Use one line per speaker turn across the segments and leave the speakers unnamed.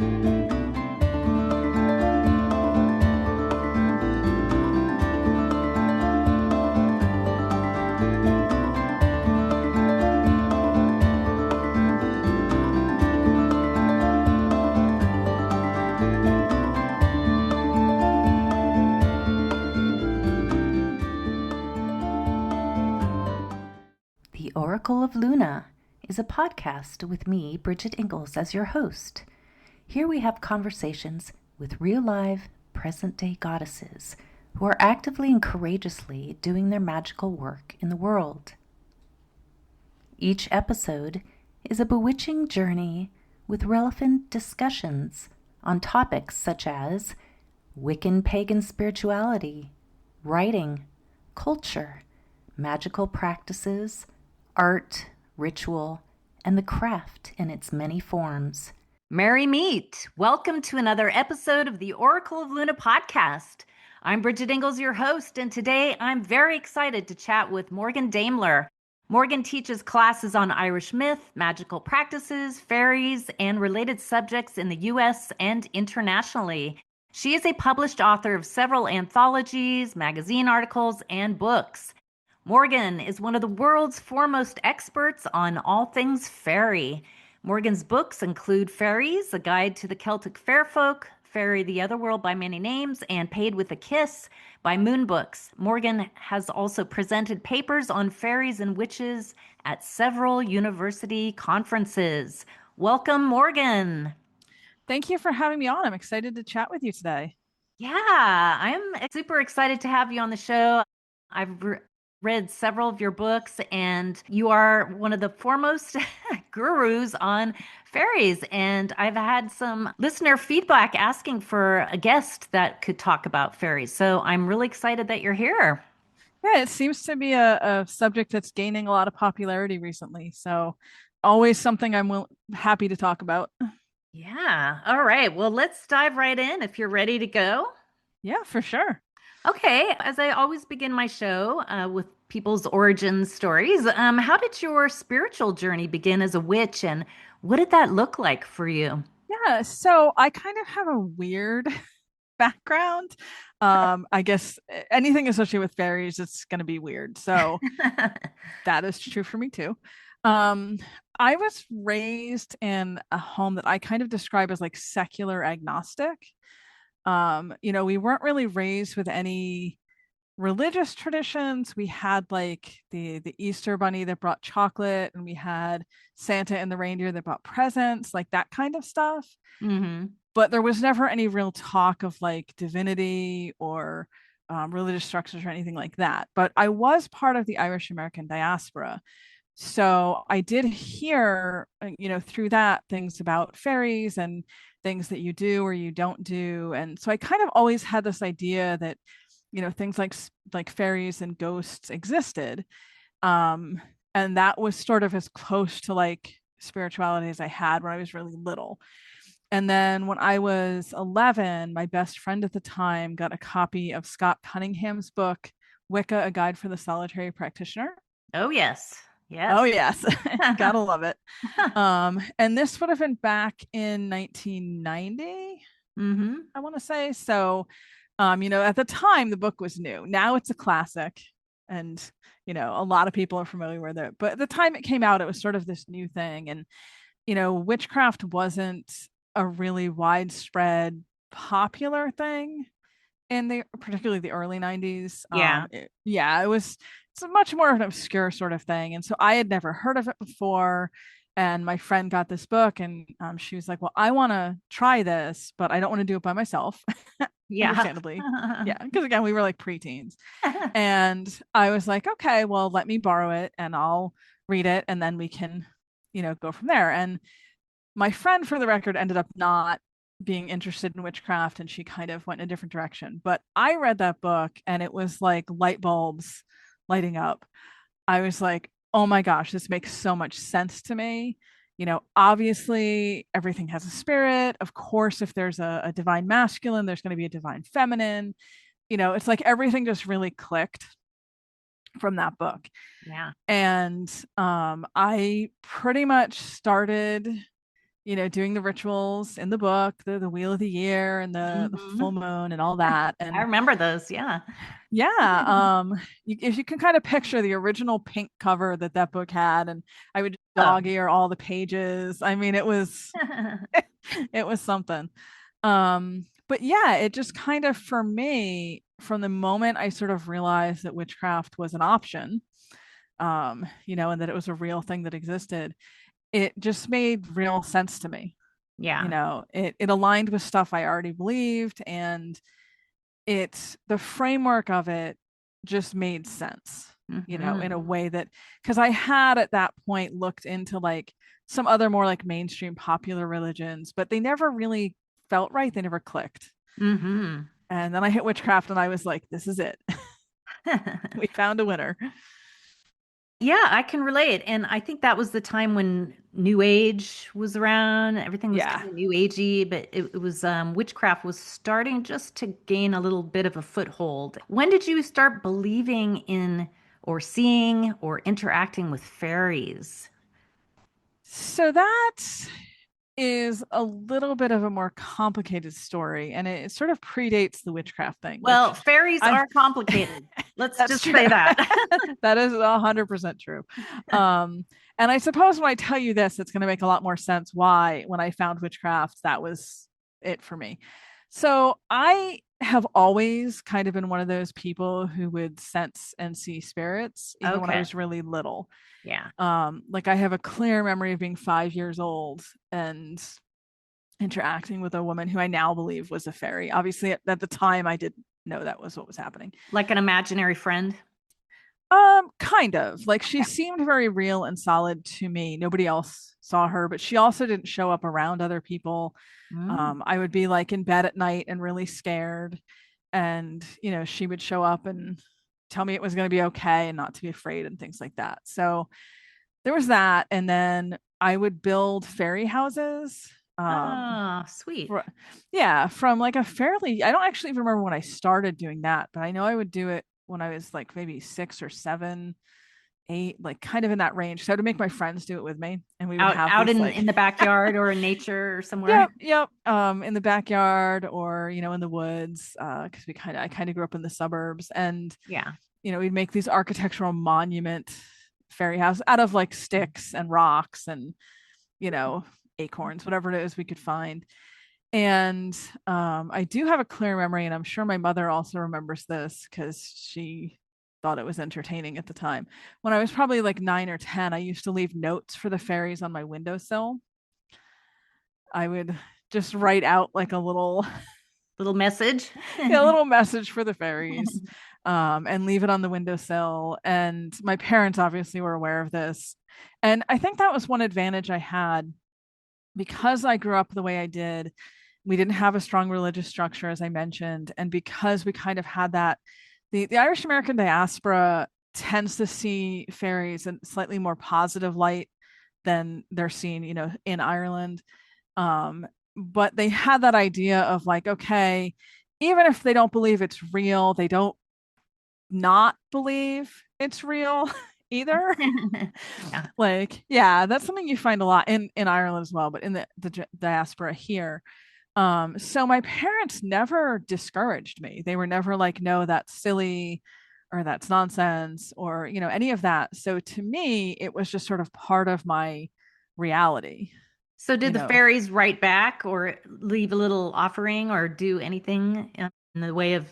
The Oracle of Luna is a podcast with me, Bridget Engels, as your host. Here we have conversations with real live, present-day goddesses who are actively and courageously doing their magical work in the world. Each episode is a bewitching journey with relevant discussions on topics such as Wiccan pagan spirituality, writing, culture, magical practices, art, ritual, and the craft in its many forms. Merry meet! Welcome to another episode of the Oracle of Luna podcast. I'm Bridget Engels, your host, and today I'm very excited to chat with Morgan Daimler. Morgan teaches classes on Irish myth, magical practices, fairies, and related subjects in the U.S. and internationally. She is a published author of several anthologies, magazine articles, and books. Morgan is one of the world's foremost experts on all things fairy. Morgan's books include Fairies, A Guide to the Celtic Fair Folk, Fairy the Otherworld by Many Names, and Paid with a Kiss by Moon Books. Morgan has also presented papers on fairies and witches at several university conferences. Welcome, Morgan.
Thank you for having me on. I'm excited to chat with you today.
Yeah, I'm super excited to have you on the show. I've read several of your books, and you are one of the foremost gurus on fairies. And I've had some listener feedback asking for a guest that could talk about fairies. So I'm really excited that you're here.
Yeah, it seems to be a subject that's gaining a lot of popularity recently. So always something I'm happy to talk about.
Yeah. All right. Well, let's dive right in if you're ready to go.
Yeah, for sure.
Okay, as I always begin my show with people's origin stories, how did your spiritual journey begin as a witch, and what did that look like for you?
Yeah, so I kind of have a weird background. I guess anything associated with fairies, it's going to be weird. So that is true for me too. I was raised in a home that I kind of describe as like secular agnostic. We weren't really raised with any religious traditions. We had like the Easter bunny that brought chocolate, and we had Santa and the reindeer that brought presents, like that kind of stuff.
Mm-hmm.
But there was never any real talk of like divinity or religious structures or anything like that. But I was part of the Irish American diaspora. So I did hear, through that things about fairies and things that you do or you don't do. And so I kind of always had this idea that, things like fairies and ghosts existed. And that was sort of as close to like spirituality as I had when I was really little. And then when I was 11, my best friend at the time got a copy of Scott Cunningham's book, Wicca, A Guide for the Solitary Practitioner.
Oh, yes. Yes.
Oh, yes. Gotta love it. And this would have been back in 1990, I want to say. So, at the time, the book was new. Now it's a classic. And, a lot of people are familiar with it. But at the time it came out, it was sort of this new thing. And, witchcraft wasn't a really widespread popular thing in particularly the early 90s.
Yeah.
It's much more of an obscure sort of thing. And so I had never heard of it before. And my friend got this book, and she was like, well, I want to try this, but I don't want to do it by myself.
Yeah.
Understandably. Yeah. Because again, we were like preteens. And I was like, okay, well, let me borrow it and I'll read it, and then we can, go from there. And my friend, for the record, ended up not being interested in witchcraft, and she kind of went in a different direction. But I read that book, and it was like light bulbs lighting up. I was like, oh my gosh, this makes so much sense to me. Obviously everything has a spirit. Of course, if there's a divine masculine, there's going to be a divine feminine. It's like everything just really clicked from that book.
Yeah.
And I pretty much started doing the rituals in the book, the wheel of the year and the full
Hmm.
moon and all that.
I
And
remember those. Yeah.
yeah, if you can kind of picture the original pink cover that book had, and I would
Oh.
dog ear all the pages. I mean, it was it was something. But yeah, it just kind of, for me, from the moment I sort of realized that witchcraft was an option, and that it was a real thing that existed, it just made real sense to me.
Yeah.
It aligned with stuff I already believed, and the framework of it just made sense, in a
Hmm.
way that, because I had at that point looked into like some other more like mainstream popular religions, but they never really felt right. They never clicked.
Hmm.
And then I hit witchcraft and I was like, this is it. We found a winner.
Yeah, I can relate. And I think that was the time when New Age was around. Everything was
Yeah.
kind of New Agey, but it was witchcraft was starting just to gain a little bit of a foothold. When did you start believing in or seeing or interacting with fairies?
So that is a little bit of a more complicated story, and it sort of predates the witchcraft thing,
Well,
which
fairies
I
are complicated. Let's
that's
just
true.
say that.
That is 100% true. Um, and I suppose when I tell you this, it's going to make a lot more sense why, when I found witchcraft, that was it for me. So I have always kind of been one of those people who would sense and see spirits, even when I
Okay.
was really little.
Yeah.
Like I have a clear memory of being 5 years old and interacting with a woman who I now believe was a fairy. Obviously, at the time, I didn't know that was what was happening.
Like an imaginary friend.
Kind of. Like she
Okay.
seemed very real and solid to me. Nobody else saw her, but she also didn't show up around other people.
Mm.
I would be like in bed at night and really scared, and she would show up and tell me it was going to be okay and not to be afraid and things like that. So there was that, and then I would build fairy houses.
Oh, sweet.
fr- yeah, from like a fairly, I don't actually even remember when I started doing that, but I know I would do it when I was like maybe 6 or 7, 8, like kind of in that range. So I would make my friends do it with me, and we would have
Out
these
in
like,
the backyard or in nature or somewhere.
yep, yep, in the backyard or in the woods, because I kind of grew up in the suburbs, and
Yeah.
we'd make these architectural monument fairy house out of like sticks and rocks and you know acorns, whatever it is we could find. And I do have a clear memory, and I'm sure my mother also remembers this because she thought it was entertaining at the time. When I was probably like 9 or 10, I used to leave notes for the fairies on my windowsill. I would just write out like a little
Little message.
a little message for the fairies, and leave it on the windowsill. And my parents obviously were aware of this. And I think that was one advantage I had because I grew up the way I did. We didn't have a strong religious structure, as I mentioned. And because we kind of had that, the Irish American diaspora tends to see fairies in slightly more positive light than they're seen, in Ireland. But they had that idea of like, okay, even if they don't believe it's real, they don't not believe it's real either.
Yeah.
Like, yeah, that's something you find a lot in Ireland as well, but in the diaspora here. So my parents never discouraged me. They were never like, no, that's silly or that's nonsense or, any of that. So to me, it was just sort of part of my reality,
So did
you
the
know.
fairies write back or leave a little offering or do anything in the way of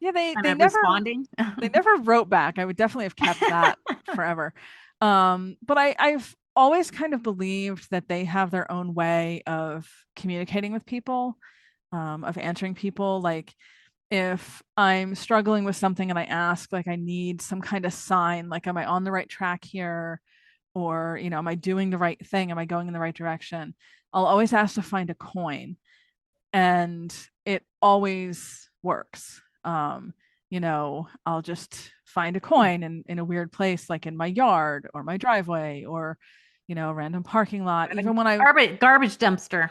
Yeah, they
kind
they
of
never
responding?
they never wrote back. I would definitely have kept that forever. But I've always kind of believed that they have their own way of communicating with people, of answering people. Like if I'm struggling with something and I ask, like, I need some kind of sign, like, am I on the right track here? Or, am I doing the right thing? Am I going in the right direction? I'll always ask to find a coin, and it always works. I'll just find a coin in a weird place, like in my yard or my driveway or, a random parking lot.
Got a
Even when I,
garbage dumpster.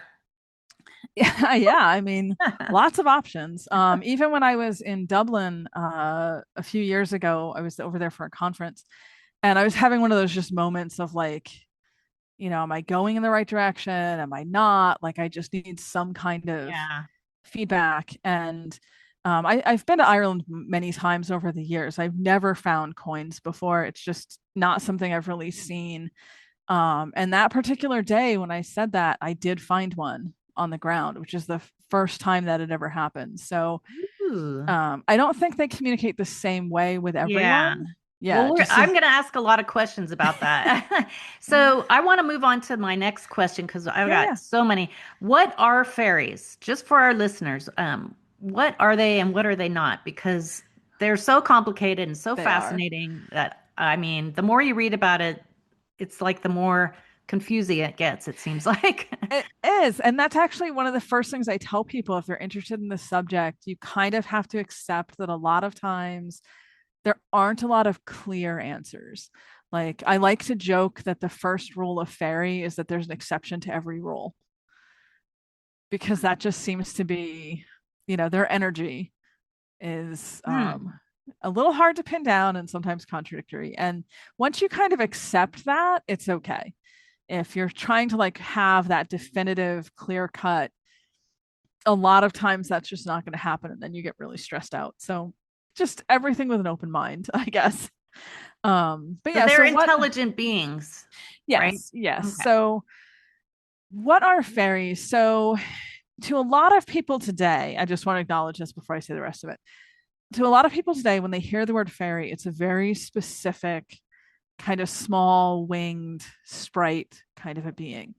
yeah, I mean, lots of options. Even when I was in Dublin a few years ago, I was over there for a conference, and I was having one of those just moments of like, am I going in the right direction? Am I not? Like, I just need some kind of
Yeah.
feedback. And I've been to Ireland many times over the years. I've never found coins before. It's just not something I've really seen. And that particular day when I said that, I did find one on the ground, which is the first time that it ever happened. So
Ooh.
I don't think they communicate the same way with
Yeah.
everyone.
Well,
Yeah, just
I'm
as
going to ask a lot of questions about that. So I want to move on to my next question because I've
yeah,
got
yeah,
so many. What are fairies? Just for our listeners, what are they and what are they not? Because they're so complicated and so
they are.
fascinating that, I mean, the more you read about it, it's like the more confusing it gets, it seems like.
It is. And that's actually one of the first things I tell people if they're interested in the subject. You kind of have to accept that a lot of times there aren't a lot of clear answers. Like, I like to joke that the first rule of fairy is that there's an exception to every rule, because that just seems to be, their energy is
Hmm.
a little hard to pin down and sometimes contradictory. And once you kind of accept that, it's okay. If you're trying to like have that definitive clear cut, a lot of times that's just not going to happen, and then you get really stressed out. So just everything with an open mind, I guess. But
So
yeah,
they're
so what
intelligent beings, right?
yes.
Okay.
So what are fairies? So to a lot of people today, I just want to acknowledge this before I say the rest of it. To a lot of people today, when they hear the word fairy, it's a very specific kind of small winged sprite kind of a being.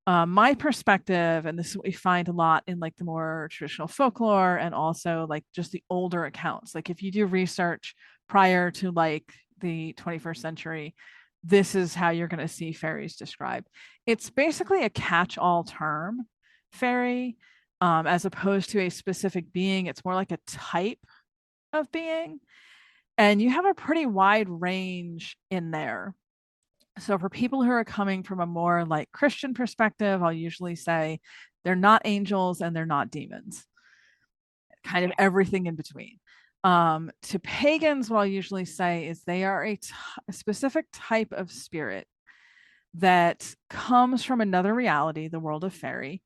My perspective, and this is what we find a lot in like the more traditional folklore and also like just the older accounts. Like if you do research prior to like the 21st century, this is how you're going to see fairies described. It's basically a catch-all term, fairy, as opposed to a specific being. It's more like a type of being. And you have a pretty wide range in there. So for people who are coming from a more like Christian perspective, I'll usually say they're not angels and they're not demons, kind of everything in between. To pagans, what I'll usually say is they are a specific type of spirit that comes from another reality, the world of fairy,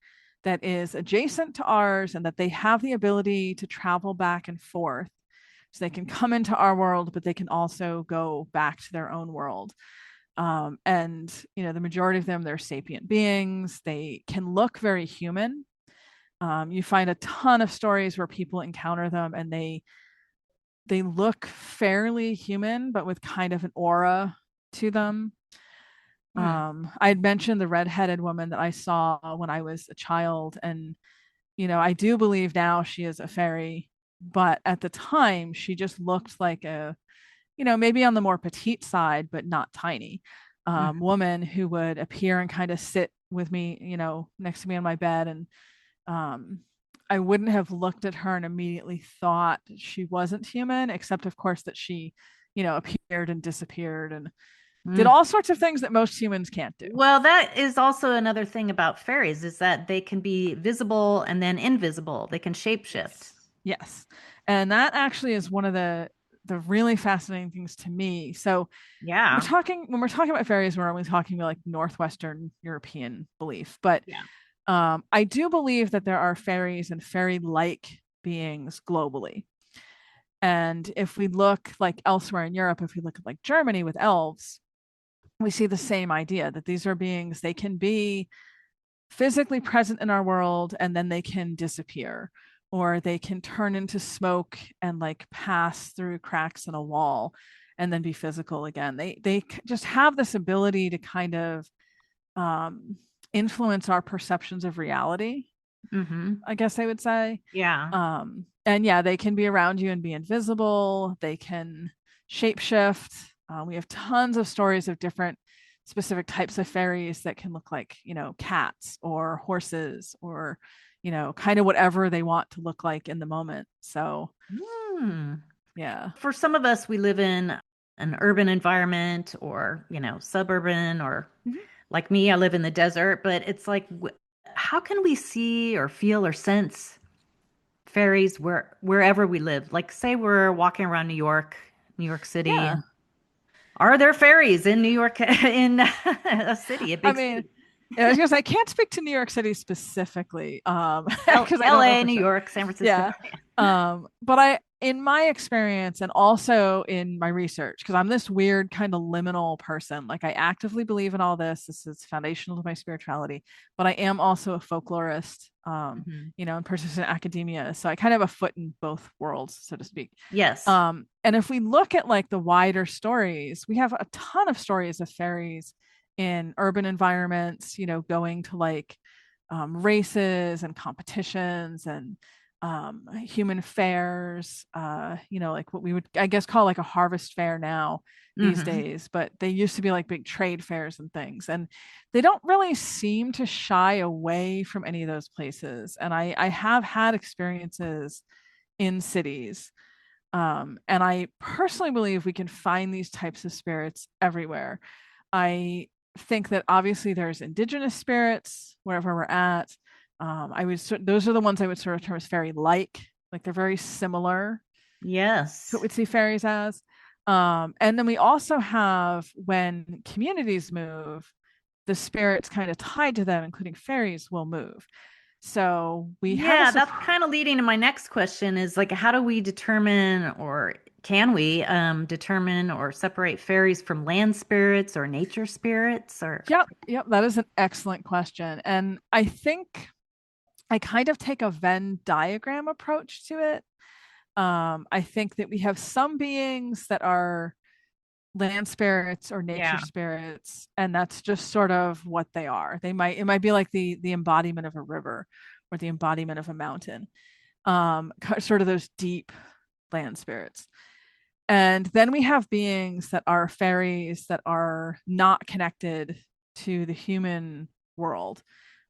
that is adjacent to ours, and that they have the ability to travel back and forth. So they can come into our world, but they can also go back to their own world. And the majority of them, they're sapient beings. They can look very human. You find a ton of stories where people encounter them and they look fairly human, but with kind of an aura to them.
Hmm.
I had mentioned the redheaded woman that I saw when I was a child, and I do believe now she is a fairy, but at the time she just looked like a, maybe on the more petite side, but not tiny,
Hmm.
woman who would appear and kind of sit with me, next to me on my bed. And um, I wouldn't have looked at her and immediately thought she wasn't human, except, of course, that she, appeared and disappeared and did
Hmm.
all sorts of things that most humans can't do.
Well, that is also another thing about fairies is that they can be visible and then invisible. They can shapeshift.
Yes. Yes. And that actually is one of the really fascinating things to me. So
Yeah.
when we're talking about fairies, we're only talking about like Northwestern European belief. But
Yeah.
I do believe that there are fairies and fairy-like beings globally. And if we look like elsewhere in Europe, if we look at like Germany with elves, we see the same idea that these are beings, they can be physically present in our world and then they can disappear, or they can turn into smoke and like pass through cracks in a wall and then be physical again. They just have this ability to kind of um, influence our perceptions of reality,
Hmm.
I guess I would say.
Yeah.
And yeah, they can be around you and be invisible. They can shapeshift. We have tons of stories of different specific types of fairies that can look like, cats or horses or, kind of whatever they want to look like in the moment. So,
Hmm.
yeah.
For some of us, we live in an urban environment or, suburban, or
Mhm.
like me, I live in the desert, but it's like, how can we see or feel or sense fairies wherever we live? Like, say we're walking around New York, New York City.
Yeah.
are there fairies in New York, in a city, a
I
big
mean,
city?
yeah, because I can't speak to New York City specifically, because I don't know
LA,
for
New
sure.
York, San Francisco.
Yeah. But in my experience and also in my research, because I'm this weird kind of liminal person, like I actively believe in all this. This is foundational to my spirituality, but I am also a folklorist,
Mhm.
and persistent academia. So I kind of have a foot in both worlds, so to speak.
Yes.
And if we look at like the wider stories, we have a ton of stories of fairies in urban environments, going to like races and competitions and human fairs, like what we would, I guess, call like a harvest fair now these
Hmm.
days, but they used to be like big trade fairs and things. And they don't really seem to shy away from any of those places. And I have had experiences in cities. And I personally believe we can find these types of spirits everywhere. I think that obviously there's indigenous spirits wherever we're at. Those are the ones I would sort of term as fairy like they're very similar to what
Yes.
we'd see fairies as. And then we also have when communities move, the spirits kind of tied to them, including fairies, will move. So we have a
Yeah, that's kind of leading to my next question is like, how do we determine or can we determine or separate fairies from land spirits or nature spirits or
Yep, that is an excellent question. And I think I kind of take a Venn diagram approach to it. I think that we have some beings that are land spirits or nature
yeah.
spirits, and that's just sort of what they are. It might be like the embodiment of a river or the embodiment of a mountain. Sort of those deep land spirits. And then we have beings that are fairies that are not connected to the human world.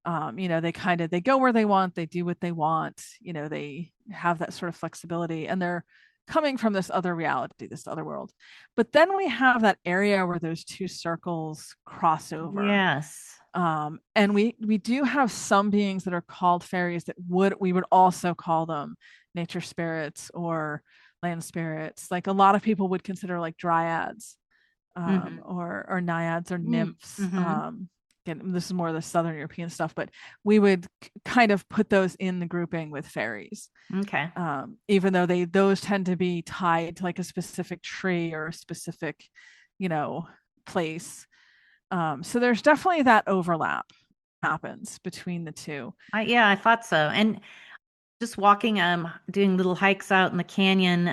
They go where they want, they do what they want, they have that sort of flexibility, and they're coming from this other reality, this other world. But then we have that area where those two circles cross over.
Yes.
And we do have some beings that are called fairies that we would also call them nature spirits or land spirits. Like a lot of people would consider like dryads,
Hmm.
or naiads or nymphs.
Mm-hmm.
Again, this is more of the Southern European stuff, but we would kind of put those in the grouping with fairies,
Okay.
even though those tend to be tied to like a specific tree or a specific, place. So there's definitely that overlap happens between the two.
Yeah, I thought so. And just walking, doing little hikes out in the canyon,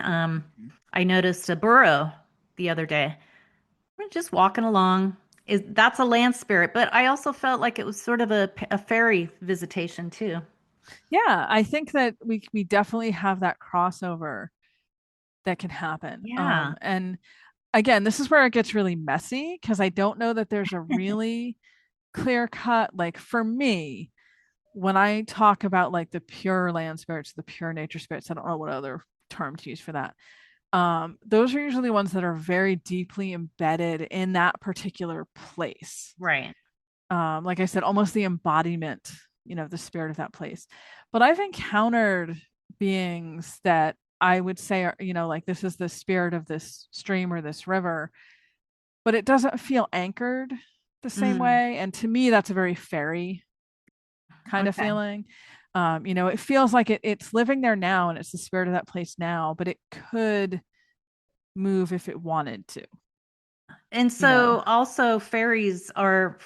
I noticed a burrow the other day. We're just walking along. That's a land spirit, but I also felt like it was sort of a fairy visitation too.
Yeah, I think that we definitely have that crossover that can happen.
Yeah.
And again, this is where it gets really messy because I don't know that there's a really clear cut, like for me, when I talk about like the pure land spirits, the pure nature spirits, I don't know what other term to use for that. Those are usually ones that are very deeply embedded in that particular place.
Right.
Like I said, almost the embodiment, the spirit of that place. But I've encountered beings that I would say are, like this is the spirit of this stream or this river, but it doesn't feel anchored the same
Mm,
way. And to me, that's a very fairy kind of
okay.
feeling. It feels like it's living there now and it's the spirit of that place now, but it could move if it wanted to,
And
you know.
so also fairies are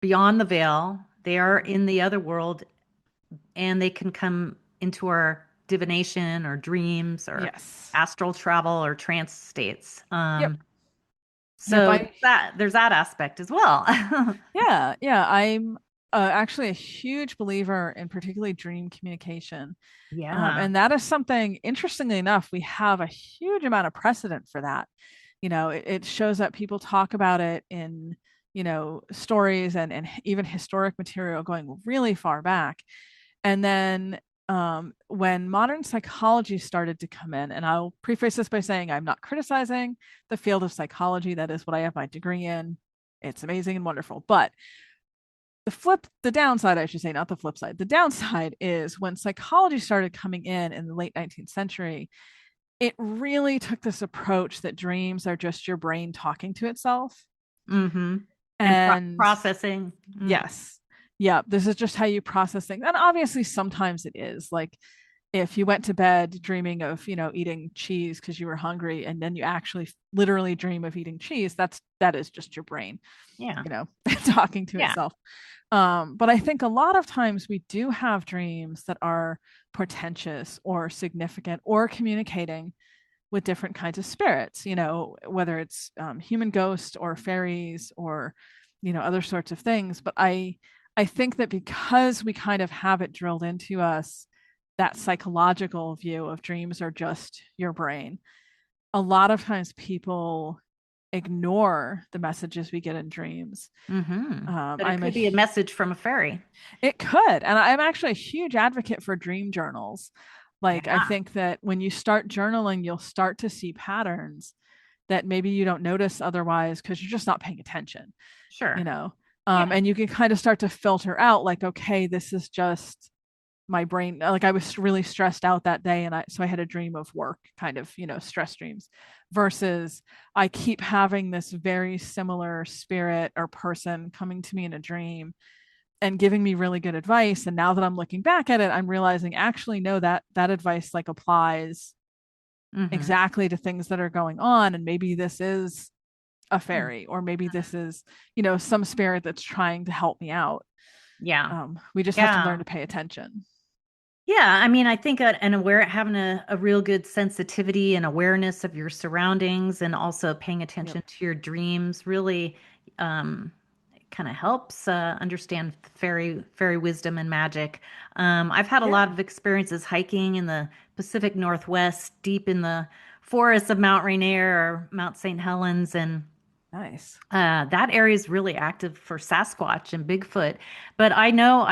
beyond the veil. They are in the other world and they can come into our divination or dreams or
Yes.
astral travel or trance states.
Yep. Yep.
So there's that aspect as well.
Yeah. I'm actually a huge believer in particularly dream communication.
Yeah.
And that is something, interestingly enough, we have a huge amount of precedent for that. It shows that people talk about it in, stories and even historic material going really far back. And then when modern psychology started to come in, and I'll preface this by saying I'm not criticizing the field of psychology. That is what I have my degree in. It's amazing and wonderful. But the downside, I should say, not the flip side, the downside is when psychology started coming in the late 19th century, it really took this approach that dreams are just your brain talking to itself.
Mm-hmm. And
And
processing. Mm.
yes, yeah, this is just how you process things. And obviously, sometimes it is like if you went to bed dreaming of, eating cheese because you were hungry, and then you actually literally dream of eating cheese, that is just your brain,
Yeah.
talking to
Yeah.
itself. But I think a lot of times we do have dreams that are portentous or significant or communicating with different kinds of spirits, whether it's human ghosts or fairies or, other sorts of things. But I think that because we kind of have it drilled into us, that psychological view of dreams are just your brain, a lot of times people ignore the messages we get in dreams.
Mm-hmm. But it
I'm
could
a
be a message from a fairy.
It could. And I'm actually a huge advocate for dream journals. Like, I
Yeah.
think that when you start journaling, you'll start to see patterns that maybe you don't notice otherwise because you're just not paying attention, you
Sure.
know?
Yeah.
And you can kind of start to filter out, like, okay, this is just my brain. Like, I was really stressed out that day. And so I had a dream of work, kind of, stress dreams, versus I keep having this very similar spirit or person coming to me in a dream and giving me really good advice. And now that I'm looking back at it, I'm realizing actually no, that advice like applies
Mm-hmm.
exactly to things that are going on. And maybe this is a fairy, or maybe this is, some spirit that's trying to help me out.
Yeah.
We just have to learn
Yeah.
to pay attention.
Yeah, I mean, I think having a real good sensitivity and awareness of your surroundings and also paying
Yep.
attention to your dreams really um, kind of helps understand fairy wisdom and magic. I've had a
Yeah.
lot of experiences hiking in the Pacific Northwest, deep in the forests of Mount Rainier or Mount St. Helens, and
Nice.
that area is really active for Sasquatch and Bigfoot, but I know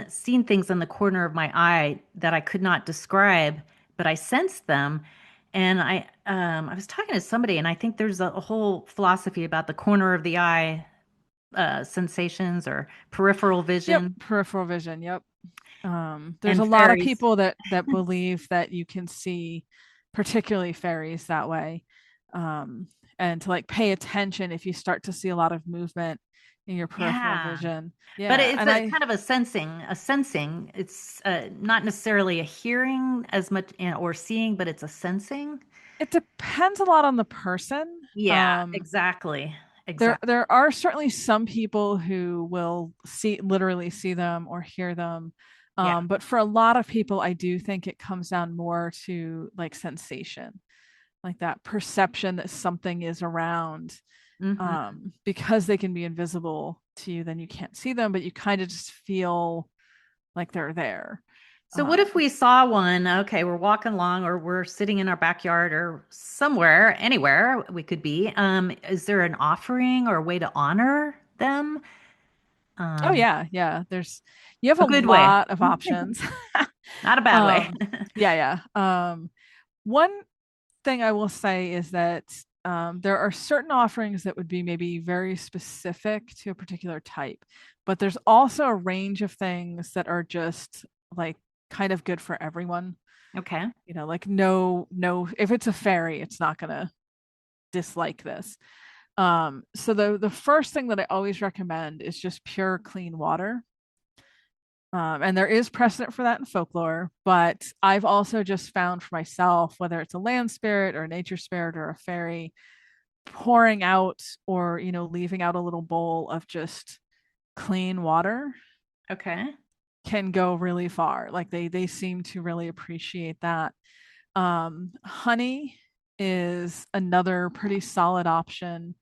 seen things in the corner of my eye that I could not describe, but I sensed them. And I was talking to somebody, and I think there's a whole philosophy about the corner of the eye sensations or peripheral
Yep.
vision
Peripheral vision. Yep. There's
and
a lot of
fairies.
people that believe that you can see particularly fairies that way, um, and to like pay attention if you start to see a lot of movement in your peripheral
Yeah.
vision.
But
Yeah.
it's
And
a kind of a sensing. It's not necessarily a hearing as much, or seeing, but it's a sensing.
it depends a lot on the person.
Yeah, exactly. Exactly.
There are certainly some people who will literally see them or hear them.
Yeah.
But for a lot of people, I do think it comes down more to like sensation, like that perception that something is around.
Hmm.
Because they can be invisible to you, then you can't see them, but you kind of just feel like they're there.
So what if
Um,
we saw one? Okay, we're walking along or we're sitting in our backyard or somewhere, anywhere we could be. Is there an offering or a way to honor them?
oh
Um,
yeah, yeah. You have
a
a
good way,
lot of options.
not a bad way.
um, yeah, yeah. One thing I will say is that there are certain offerings that would be maybe very specific to a particular type, but there's also a range of things that are just like kind of good for everyone.
Okay.
Like no, if it's a fairy, it's not gonna dislike this. So the first thing that I always recommend is just pure clean water. And there is precedent for that in folklore, but I've also just found for myself, whether it's a land spirit or a nature spirit or a fairy, pouring out or, leaving out a little bowl of just clean water
Okay.
can go really far. Like they seem to really appreciate that. Honey is another pretty solid option.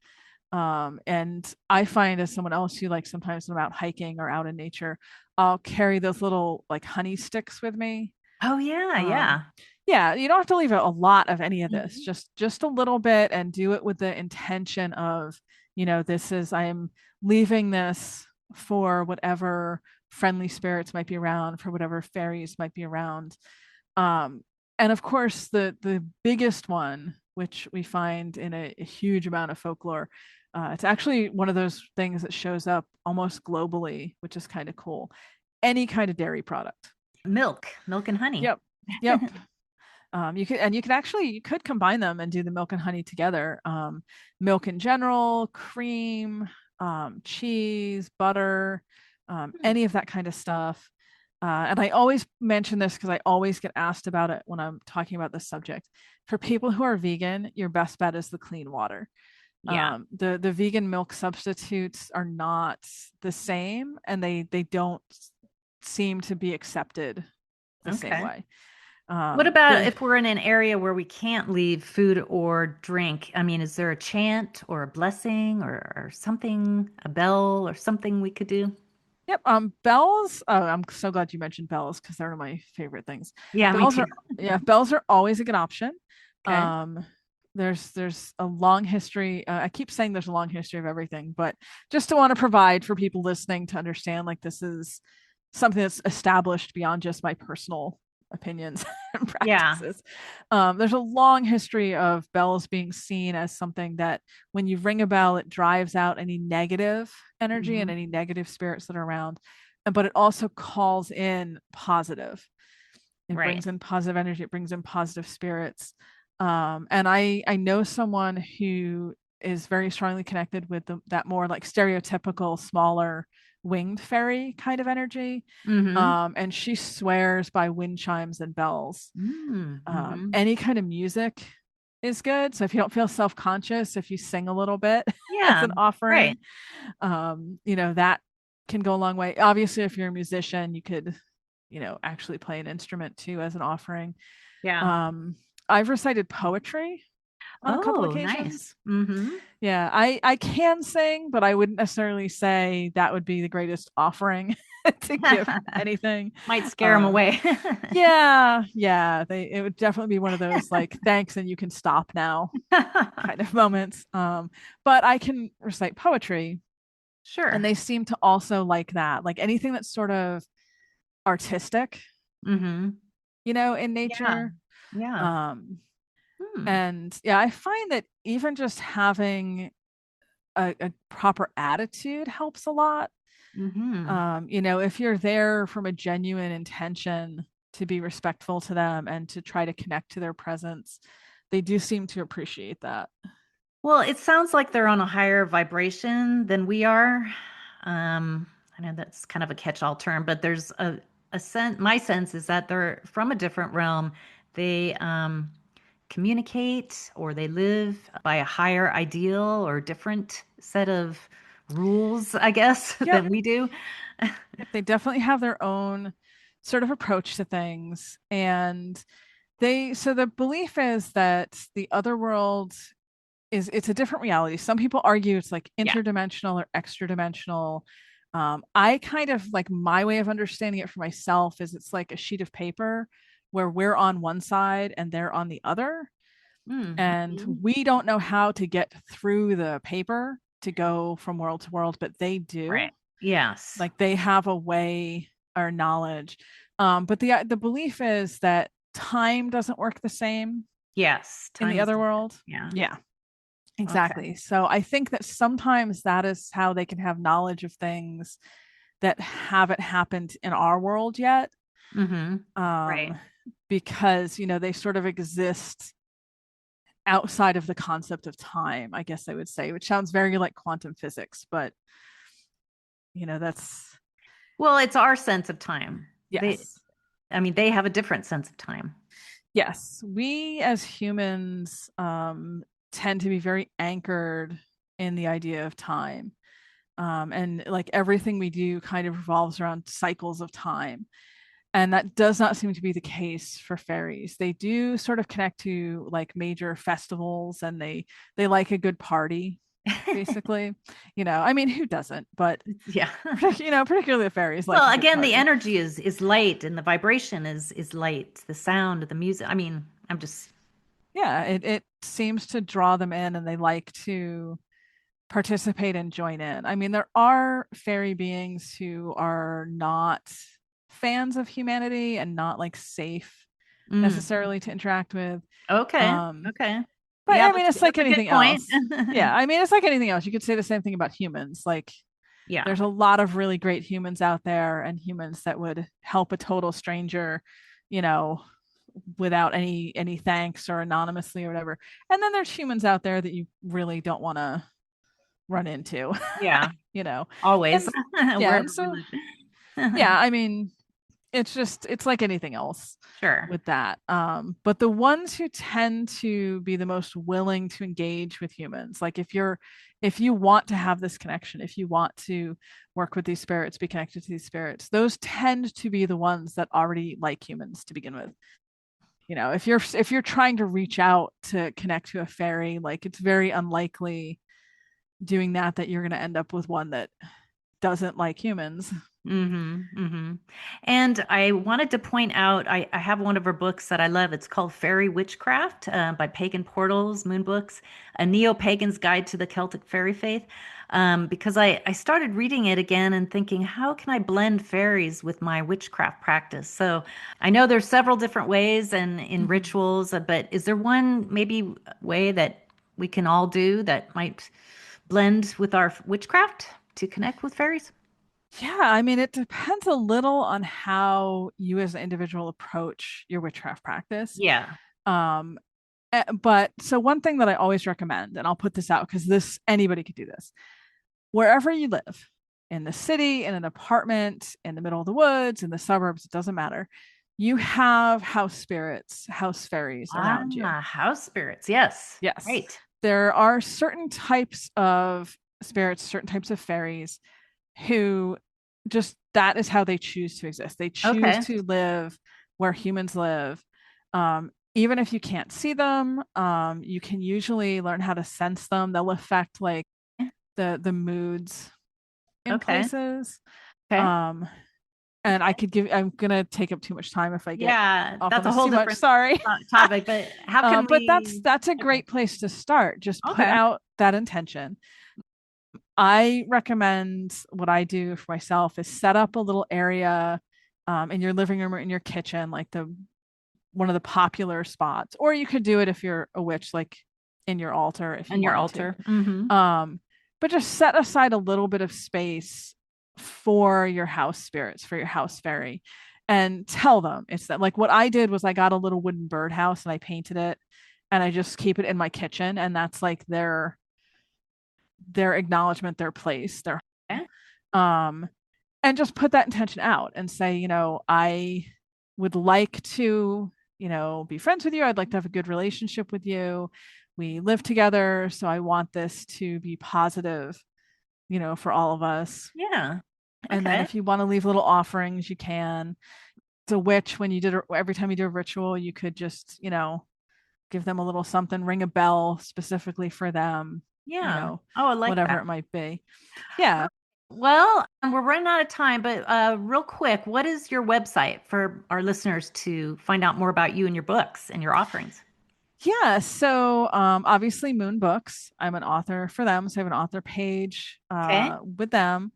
And I find as someone else who like sometimes when I'm out hiking or out in nature, I'll carry those little like honey sticks with me.
Oh yeah,
Um,
yeah.
yeah, you don't have to leave a lot of any of this,
Mhm.
just a little bit, and do it with the intention of, I am leaving this for whatever friendly spirits might be around, for whatever fairies might be around. Um, and of course, the biggest one, which we find in a huge amount of folklore, it's actually one of those things that shows up almost globally, which is kind of cool. Any kind of dairy product.
Milk and honey.
Yep. Yep. You could combine them and do the milk and honey together. Milk in general, cream, cheese, butter,
Hmm.
any of that kind of stuff. And I always mention this because I always get asked about it when I'm talking about this subject. For people who are vegan, your best bet is the clean water.
Yeah.
The vegan milk substitutes are not the same, and they don't seem to be accepted the same
Okay.
way.
What about
The
if we're in an area where we can't leave food or drink? I mean, is there a chant or a blessing or something, a bell or something we could do?
Yep. Bells. Oh, I'm so glad you mentioned bells because they're one of my favorite things.
Yeah, me
Bells
too.
are, yeah, bells are always a good option.
Okay.
Um, there's a long history. I keep saying there's a long history of everything, but just to want to provide for people listening to understand, like this is something that's established beyond just my personal opinions and
Yeah.
practices. There's a long history of bells being seen as something that when you ring a bell, it drives out any negative energy and
Hmm.
any negative spirits that are around. But it also calls in positive. It
Right.
brings in positive energy. It brings in positive spirits. And I know someone who is very strongly connected with that more like stereotypical smaller winged fairy kind of energy.
Mm-hmm.
And she swears by wind chimes and bells.
Mm-hmm.
Any kind of music is good. So if you don't feel self-conscious, if you sing a little bit as
Yeah.
an
Right.
offering, that can go a long way. Obviously, if you're a musician, you could, actually play an instrument too as an offering.
Yeah.
Um, I've recited poetry on a couple
Oh, nice.
occasions.
Mm-hmm.
Yeah, I can sing, but I wouldn't necessarily say that would be the greatest offering to give anything.
Might scare them
Um,
away.
yeah, it would definitely be one of those like thanks and you can stop now kind of moments. But I can recite poetry, and
Sure.
they seem to also like that, like anything that's sort of artistic,
Mm-hmm.
in
Yeah.
nature.
Yeah.
Um,
Hmm.
and yeah, I find that even just having a proper attitude helps a lot.
Mm-hmm.
If you're there from a genuine intention to be respectful to them and to try to connect to their presence, they do seem to appreciate that.
Well, it sounds like they're on a higher vibration than we are. I know that's kind of a catch-all term, but there's a sense, my sense is that they're from a different realm. They communicate or they live by a higher ideal or different set of rules, I guess,
Yep.
than we do.
Yep, they definitely have their own sort of approach to things. And so the belief is that the other world it's a different reality. Some people argue it's like
Yeah.
interdimensional or extra dimensional. I kind of like my way of understanding it for myself is it's like a sheet of paper where we're on one side and they're on the other. And
Mm-hmm.
we don't know how to get through the paper to go from world to world, but they do.
Right. Yes.
Like they have a way or knowledge. But the belief is that time doesn't work the same
Yes.
in the
Time is
other
different.
world.
Yeah.
Yeah,
Okay.
exactly. So I think that sometimes that is how they can have knowledge of things that haven't happened in our world yet.
Mm-hmm. Right.
Um, because, they sort of exist outside of the concept of time, I guess I would say, which sounds very like quantum physics, but that's
Well, it's our sense of time.
yes.
I mean, they have a different sense of time.
Yes, we as humans tend to be very anchored in the idea of time. And like everything we do kind of revolves around cycles of time. And that does not seem to be the case for fairies. They do sort of connect to like major festivals, and they like a good party, basically. I mean, who doesn't? But
Yeah.
particularly the fairies like a
Well,
good
again, the
party.
energy is light and the vibration is light. The sound of the music. I mean, I'm just
Yeah, it seems to draw them in, and they like to participate and join in. I mean, there are fairy beings who are not fans of humanity and not like safe
mm,
necessarily to interact with.
okay.
Um,
Okay.
but
Yeah,
I mean, it's like
that's a good
anything
point.
else. Yeah, I mean, it's like anything else. You could say the same thing about humans. Like,
Yeah.
there's a lot of really great humans out there, and humans that would help a total stranger, you know, without any thanks or anonymously or whatever. And then there's humans out there that you really don't want to run into.
Yeah.
You know.
Always.
And yeah,
Wherever
and
we
so
live.
yeah, I mean, it's like anything else
Sure.
with that. But the ones who tend to be the most willing to engage with humans, like if you want to have this connection, if you want to work with these spirits, be connected to these spirits, those tend to be the ones that already like humans to begin with. You know, if you're trying to reach out to connect to a fairy, like it's very unlikely doing that you're going to end up with one that doesn't like humans.
And I wanted to point out, I have one of her books that I love. It's called Fairy Witchcraft by Pagan Portals, Moon Books, a neo-pagan's guide to the Celtic fairy faith. Because I started reading it again and thinking, how can I blend fairies with my witchcraft practice? So I know there's several different ways and in
Mhm.
rituals, but is there one maybe way that we can all do that might blend with our witchcraft to connect with fairies?
Yeah, I mean, it depends a little on how you as an individual approach your witchcraft practice.
Yeah.
Um, but so one thing that I always recommend, and I'll put this out because this anybody could do this, wherever you live, in the city, in an apartment, in the middle of the woods, in the suburbs, it doesn't matter. You have house spirits, house fairies around you.
House spirits. Yes.
Yes.
Right.
There are certain types of spirits, certain types of fairies who just that is how they choose to exist. They choose
Okay.
to live where humans live. Even if you can't see them, you can usually learn how to sense them. They'll affect like the moods in
Okay.
places.
Okay.
Um, and I'm gonna take up too much time if I get
Yeah,
off on
that's a
this
whole
too much.
different
Sorry.
topic, but how can
But
we?
that's a
Okay.
great place to start. Just put
Okay.
out that intention. I recommend what I do for myself is set up a little area in your living room or in your kitchen, like the one of the popular spots, or you could do it if you're a witch, like in your altar if you
And your
wanted
altar.
to. But just set aside a little bit of space for your house spirits, for your house fairy, and tell them it's that. Like what I did was I got a little wooden birdhouse and I painted it, and I just keep it in my kitchen, and that's like their acknowledgement, their place, their
Okay.
um, and just put that intention out and say, you know, I would like to, you know, be friends with you. I'd like to have a good relationship with you. We live together, so I want this to be positive, you know, for all of us.
Yeah.
And then
Okay.
if you want to leave little offerings, you can. It's a witch when you did every time you do a ritual, you could just, you know, give them a little something, ring a bell specifically for them, you
Yeah.
know,
Oh, I like
whatever
that.
it might be. Yeah.
Well, we're running out of time, but real quick, what is your website for our listeners to find out more about you and your books and your offerings?
Yeah. So obviously Moon Books. I'm an author for them. So I have an author page
Okay.
with them.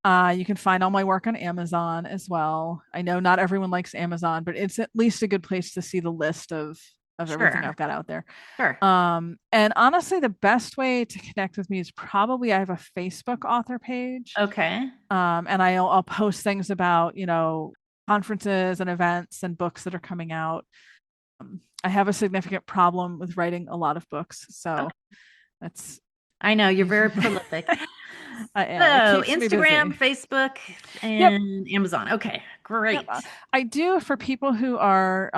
You can find all my work on Amazon as well. I know not everyone likes Amazon, but it's at least a good place to see the list of everything
Sure.
I've got out there.
Sure.
And honestly, the best way to connect with me is probably I have a Facebook author page.
Okay.
And I'll post things about, you know, conferences and events and books that are coming out. I have a significant problem with writing a lot of books, so
Okay.
that's
I know you're very prolific.
I am. It
So,
keeps me
Instagram,
busy.
Facebook,
Yep.
and Amazon. Okay,
Yep.
great.
I do for people who are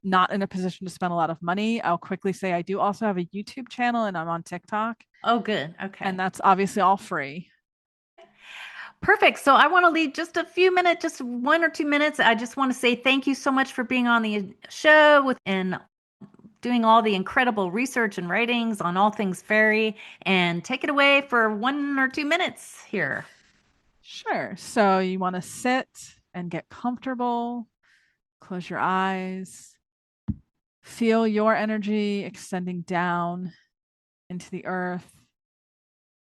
not in a position to spend a lot of money. I'll quickly say I do also have a YouTube channel and I'm on TikTok,
Oh, good.
and
Okay.
that's obviously all free.
Perfect. So I want to leave just a few minutes, just 1 or 2 minutes. I just want to say thank you so much for being on the show with and doing all the incredible research and writings on all things fairy. And take it away for 1 or 2 minutes here.
Sure. So you want to sit and get comfortable, close your eyes, feel your energy extending down into the earth,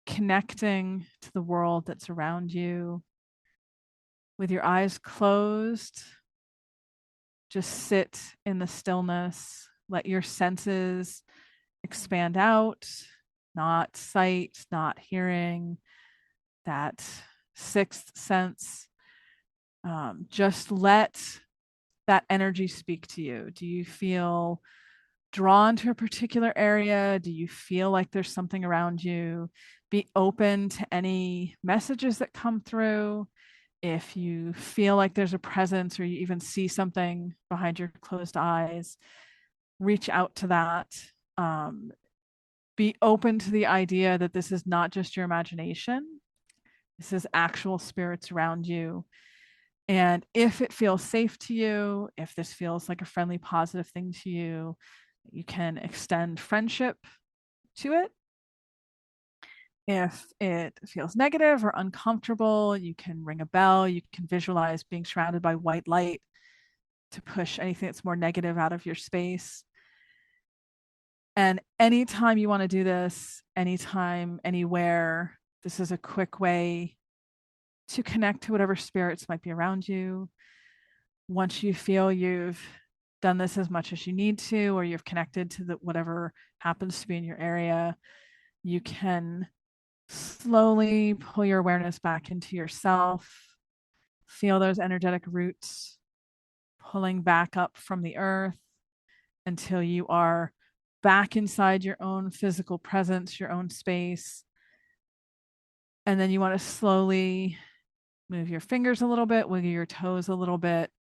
connecting to the world that's around you. With your eyes closed, just sit in the stillness. Let your senses expand out, not sight, not hearing, that sixth sense. Just let that energy speak to you? Do you feel drawn to a particular area? Do you feel like there's something around you? Be open to any messages that come through. If you feel like there's a presence or you even see something behind your closed eyes, reach out to that. Um, be open to the idea that this is not just your imagination, this is actual spirits around you. And if it feels safe to you, if this feels like a friendly, positive thing to you, you can extend friendship to it. If it feels negative or uncomfortable, you can ring a bell. You can visualize being surrounded by white light to push anything that's more negative out of your space. And anytime you want to do this, anytime, anywhere, this is a quick way to connect to whatever spirits might be around you. Once you feel you've done this as much as you need to, or you've connected to whatever happens to be in your area, you can slowly pull your awareness back into yourself. Feel those energetic roots pulling back up from the earth until you are back inside your own physical presence, your own space. And then you want to slowly move your fingers a little bit, wiggle your toes a little bit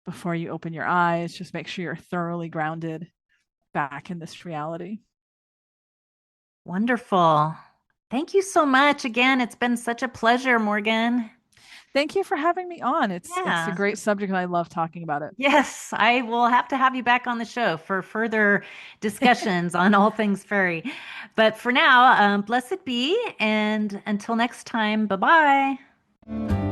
before you open your eyes. Just make sure you're thoroughly grounded back in this reality.
Wonderful. Thank you so much. Again, it's been such a pleasure, Morgan.
Thank you for having me on. It's a
Yeah.
great subject and I love talking about it.
Yes, I will have to have you back on the show for further discussions on all things fairy. But for now, blessed be, and until next time, bye bye.